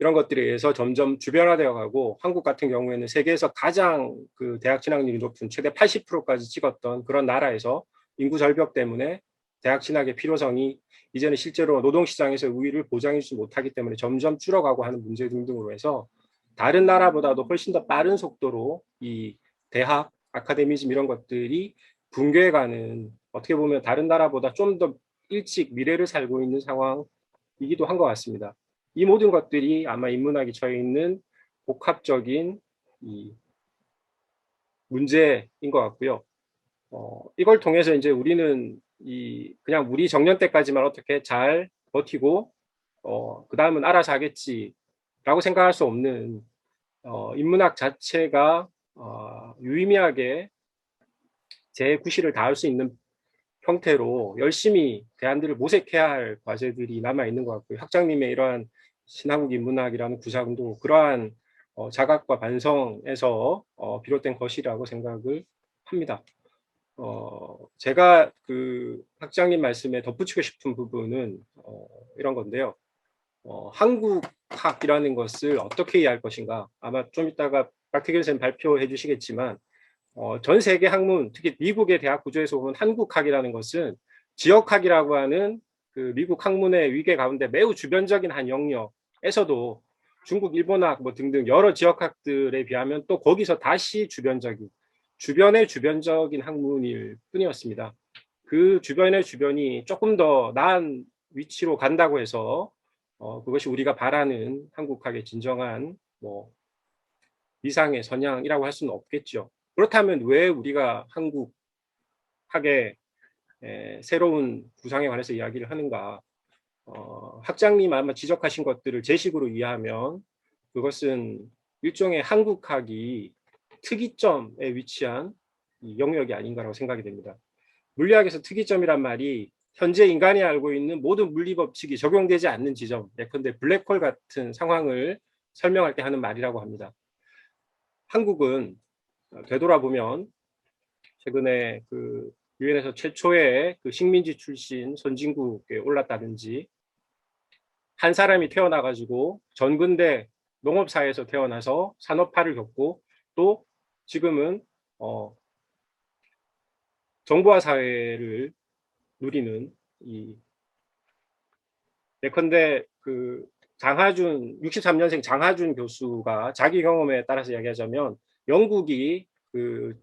이런 것들에 의해서 점점 주변화되어 가고 한국 같은 경우에는 세계에서 가장 그 대학 진학률이 높은 최대 80%까지 찍었던 그런 나라에서 인구 절벽 때문에 대학 진학의 필요성이 이제는 실제로 노동시장에서 우위를 보장해주지 못하기 때문에 점점 줄어가고 하는 문제 등등으로 해서 다른 나라보다도 훨씬 더 빠른 속도로 이 대학, 아카데미즘 이런 것들이 붕괴해가는 어떻게 보면 다른 나라보다 좀 더 일찍 미래를 살고 있는 상황이기도 한 것 같습니다. 이 모든 것들이 아마 인문학이 처해 있는 복합적인 이 문제인 것 같고요. 이걸 통해서 이제 우리는 그냥 우리 정년 때까지만 어떻게 잘 버티고 그 다음은 알아서 하겠지라고 생각할 수 없는 인문학 자체가 유의미하게 제 구실을 다할 수 있는 형태로 열심히 대안들을 모색해야 할 과제들이 남아 있는 것 같고요. 학장님의 이러한 신한국 인문학이라는 구상도 그러한 자각과 반성에서 비롯된 것이라고 생각을 합니다. 제가 그 학장님 말씀에 덧붙이고 싶은 부분은 이런 건데요. 한국학이라는 것을 어떻게 이해할 것인가. 아마 좀 이따가 박태균 선생님 발표해 주시겠지만 전 세계 학문, 특히 미국의 대학 구조에서 보면 한국학이라는 것은 지역학이라고 하는 그 미국 학문의 위계 가운데 매우 주변적인 한 영역에서도 중국, 일본학 뭐 등등 여러 지역학들에 비하면 또 거기서 다시 주변의 주변적인 학문일 뿐이었습니다. 그 주변의 주변이 조금 더 나은 위치로 간다고 해서 그것이 우리가 바라는 한국학의 진정한 뭐 이상의 선양이라고 할 수는 없겠죠. 그렇다면 왜 우리가 한국학의 새로운 구상에 관해서 이야기를 하는가? 학장님 아마 지적하신 것들을 제 식으로 이해하면 그것은 일종의 한국학이 특이점에 위치한 영역이 아닌가라고 생각이 됩니다. 물리학에서 특이점이란 말이 현재 인간이 알고 있는 모든 물리 법칙이 적용되지 않는 지점, 예컨대 블랙홀 같은 상황을 설명할 때 하는 말이라고 합니다. 한국은 되돌아보면 최근에 그 유엔에서 최초의 그 식민지 출신 선진국에 올랐다든지 한 사람이 태어나가지고 전근대 농업사회에서 태어나서 산업화를 겪고 또 지금은 정보화 사회를 누리는 예컨대 그 63년생 장하준 교수가 자기 경험에 따라서 이야기하자면 영국이 그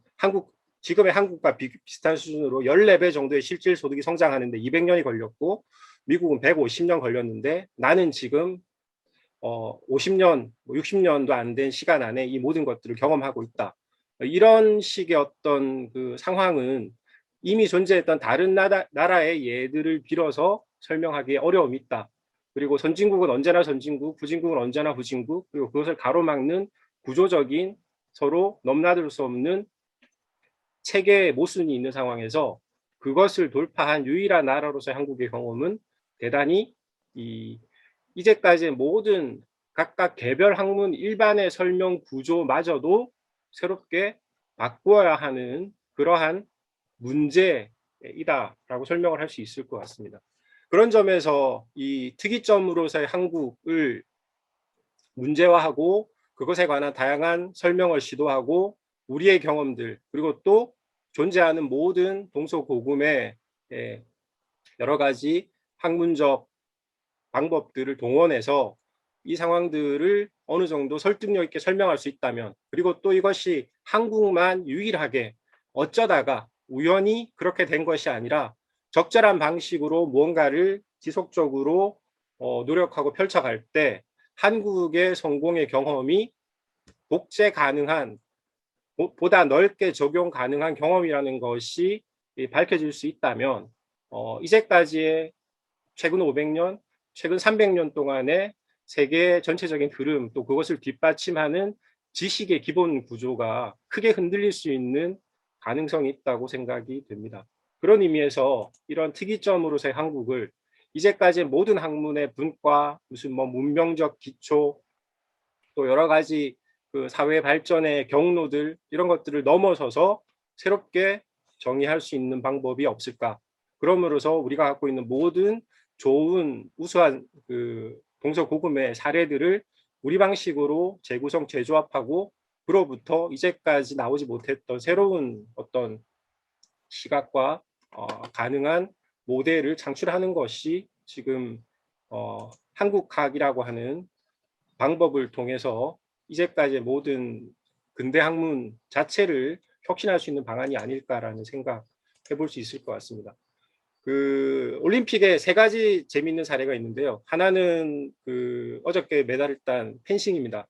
지금의 한국과 비슷한 수준으로 14배 정도의 실질 소득이 성장하는데 200년이 걸렸고 미국은 150년 걸렸는데 나는 지금 50년, 60년도 안 된 시간 안에 이 모든 것들을 경험하고 있다. 이런 식의 어떤 그 상황은 이미 존재했던 다른 나라의 예들을 빌어서 설명하기에 어려움이 있다. 그리고 선진국은 언제나 선진국, 후진국은 언제나 후진국, 그리고 그것을 가로막는 구조적인 서로 넘나들 수 없는 체계의 모순이 있는 상황에서 그것을 돌파한 유일한 나라로서의 한국의 경험은 대단히 이제까지의 모든 각각 개별 학문 일반의 설명 구조마저도 새롭게 바꾸어야 하는 그러한 문제이다라고 설명을 할 수 있을 것 같습니다. 그런 점에서 이 특이점으로서의 한국을 문제화하고 그것에 관한 다양한 설명을 시도하고 우리의 경험들 그리고 또 존재하는 모든 동서고금의 여러 가지 학문적 방법들을 동원해서 이 상황들을 어느 정도 설득력 있게 설명할 수 있다면 그리고 또 이것이 한국만 유일하게 어쩌다가 우연히 그렇게 된 것이 아니라 적절한 방식으로 무언가를 지속적으로 노력하고 펼쳐갈 때 한국의 성공의 경험이 복제 가능한 보다 넓게 적용 가능한 경험이라는 것이 밝혀질 수 있다면 이제까지의 최근 500년, 최근 300년 동안의 세계 전체적인 흐름 또 그것을 뒷받침하는 지식의 기본 구조가 크게 흔들릴 수 있는 가능성이 있다고 생각이 됩니다. 그런 의미에서 이런 특이점으로서의 한국을 이제까지 모든 학문의 분과 무슨 뭐 문명적 기초 또 여러 가지 그 사회 발전의 경로들 이런 것들을 넘어서서 새롭게 정의할 수 있는 방법이 없을까? 그러므로서 우리가 갖고 있는 모든 좋은 우수한 그 동서고금의 사례들을 우리 방식으로 재구성 재조합하고 그로부터 이제까지 나오지 못했던 새로운 어떤 시각과 가능한 모델을 창출하는 것이 지금 한국학이라고 하는 방법을 통해서 이제까지 모든 근대 학문 자체를 혁신할 수 있는 방안이 아닐까라는 생각 해볼 수 있을 것 같습니다. 그 올림픽에 세 가지 재미있는 사례가 있는데요. 하나는 그 어저께 메달을 딴 펜싱입니다.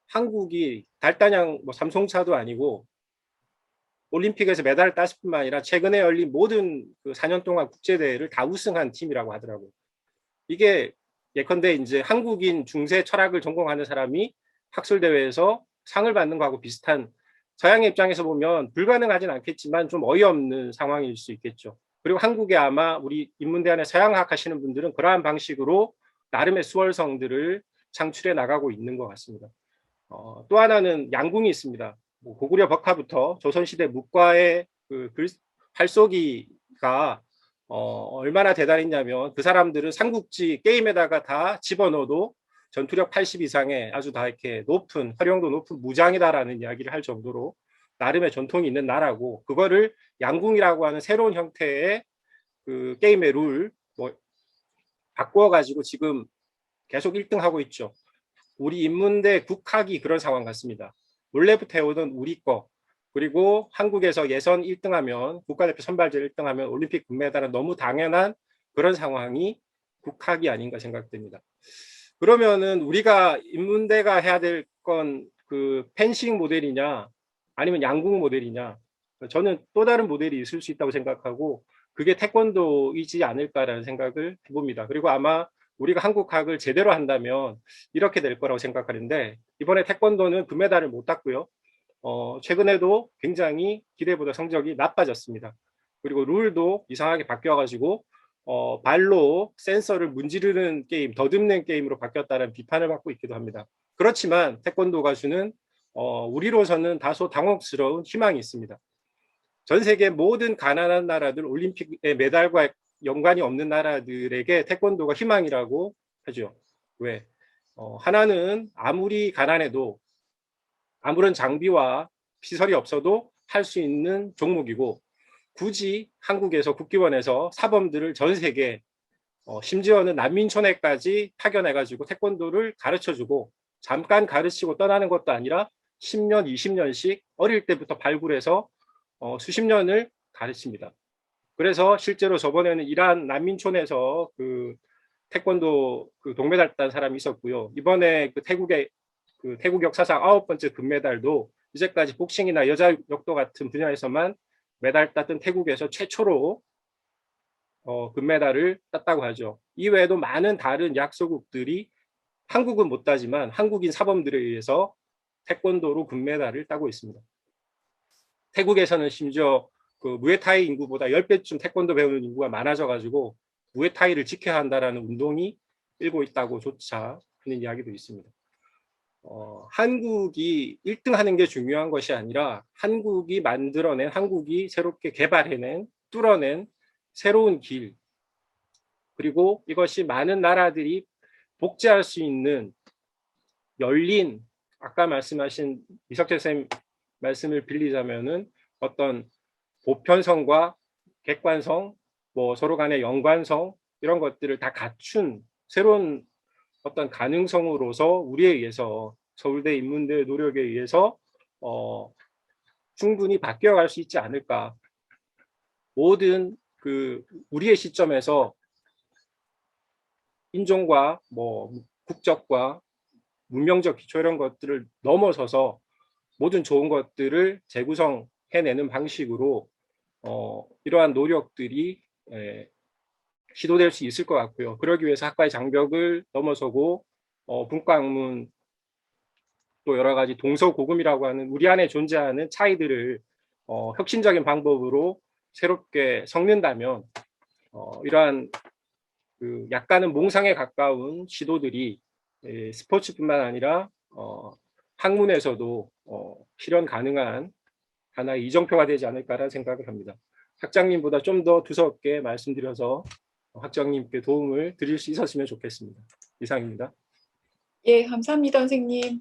한국이 달단양 뭐 삼성차도 아니고 올림픽에서 메달을 땄을 뿐만 아니라 최근에 열린 모든 그 4년 동안 국제대회를 다 우승한 팀이라고 하더라고요. 이게 예컨대 이제 한국인 중세 철학을 전공하는 사람이 학술대회에서 상을 받는 거하고 비슷한 서양의 입장에서 보면 불가능하진 않겠지만 좀 어이없는 상황일 수 있겠죠. 그리고 한국에 아마 우리 인문대 안에 서양학 하시는 분들은 그러한 방식으로 나름의 수월성들을 창출해 나가고 있는 것 같습니다. 또 하나는 양궁이 있습니다. 뭐 고구려 벽화부터 조선시대 묵과의 그 활쏘기가 얼마나 대단했냐면 그 사람들은 삼국지 게임에다가 다 집어넣어도 전투력 80 이상의 아주 다 이렇게 높은 활용도 높은 무장이다라는 이야기를 할 정도로 나름의 전통이 있는 나라고 그거를 양궁이라고 하는 새로운 형태의 그 게임의 룰 뭐 바꾸어 가지고 지금 계속 1등하고 있죠. 우리 인문대 국학이 그런 상황 같습니다. 원래부터 해오던 우리 거 그리고 한국에서 예선 1등하면 국가대표 선발제 1등하면 올림픽 금메달은 너무 당연한 그런 상황이 국학이 아닌가 생각됩니다. 그러면은 우리가 인문대가 해야 될 건 그 펜싱 모델이냐 아니면 양궁 모델이냐 저는 또 다른 모델이 있을 수 있다고 생각하고 그게 태권도이지 않을까라는 생각을 해봅니다. 그리고 아마 우리가 한국학을 제대로 한다면 이렇게 될 거라고 생각하는데 이번에 태권도는 금메달을 못 땄고요. 최근에도 굉장히 기대보다 성적이 나빠졌습니다. 그리고 룰도 이상하게 바뀌어가지고 발로 센서를 문지르는 게임, 더듬는 게임으로 바뀌었다는 비판을 받고 있기도 합니다. 그렇지만 태권도가 주는 우리로서는 다소 당혹스러운 희망이 있습니다. 전 세계 모든 가난한 나라들 올림픽의 메달과 연관이 없는 나라들에게 태권도가 희망이라고 하죠. 왜? 하나는 아무리 가난해도 아무런 장비와 시설이 없어도 할 수 있는 종목이고 굳이 한국에서 국기원에서 사범들을 전 세계 심지어는 난민촌에까지 파견해가지고 태권도를 가르쳐주고 잠깐 가르치고 떠나는 것도 아니라 10년, 20년씩 어릴 때부터 발굴해서 수십 년을 가르칩니다. 그래서 실제로 저번에는 이란 난민촌에서 그 태권도 그 동메달 딴 사람이 있었고요. 이번에 그 태국 역사상 9번째 금메달도 이제까지 복싱이나 여자 역도 같은 분야에서만 메달 땄던 태국에서 최초로 금메달을 땄다고 하죠. 이외에도 많은 다른 약소국들이 한국은 못 따지만 한국인 사범들에 의해서 태권도로 금메달을 따고 있습니다. 태국에서는 심지어 그 무에타이 인구보다 10배쯤 태권도 배우는 인구가 많아져가지고 무에타이를 지켜야 한다라는 운동이 일고 있다고조차 하는 이야기도 있습니다. 한국이 1등하는 게 중요한 것이 아니라 한국이 만들어낸, 한국이 새롭게 개발해낸, 뚫어낸 새로운 길 그리고 이것이 많은 나라들이 복제할 수 있는 열린 아까 말씀하신 이석재 선생님 말씀을 빌리자면은 어떤 보편성과 객관성, 뭐 서로 간의 연관성 이런 것들을 다 갖춘 새로운 어떤 가능성으로서 우리에 의해서 서울대 인문대의 노력에 의해서 충분히 바뀌어갈 수 있지 않을까. 모든 그 우리의 시점에서 인종과 뭐 국적과 문명적 기초 이런 것들을 넘어서서 모든 좋은 것들을 재구성해내는 방식으로 이러한 노력들이 시도될 수 있을 것 같고요. 그러기 위해서 학과의 장벽을 넘어서고 분과학문 또 여러 가지 동서고금이라고 하는 우리 안에 존재하는 차이들을 혁신적인 방법으로 새롭게 섞는다면 이러한 그 약간은 몽상에 가까운 시도들이 스포츠뿐만 아니라 학문에서도 실현 가능한 하나의 이정표가 되지 않을까라는 생각을 합니다. 학장님보다 좀 더 두서없게 말씀드려서 학장님께 도움을 드릴 수 있었으면 좋겠습니다. 이상입니다. 예, 감사합니다, 선생님.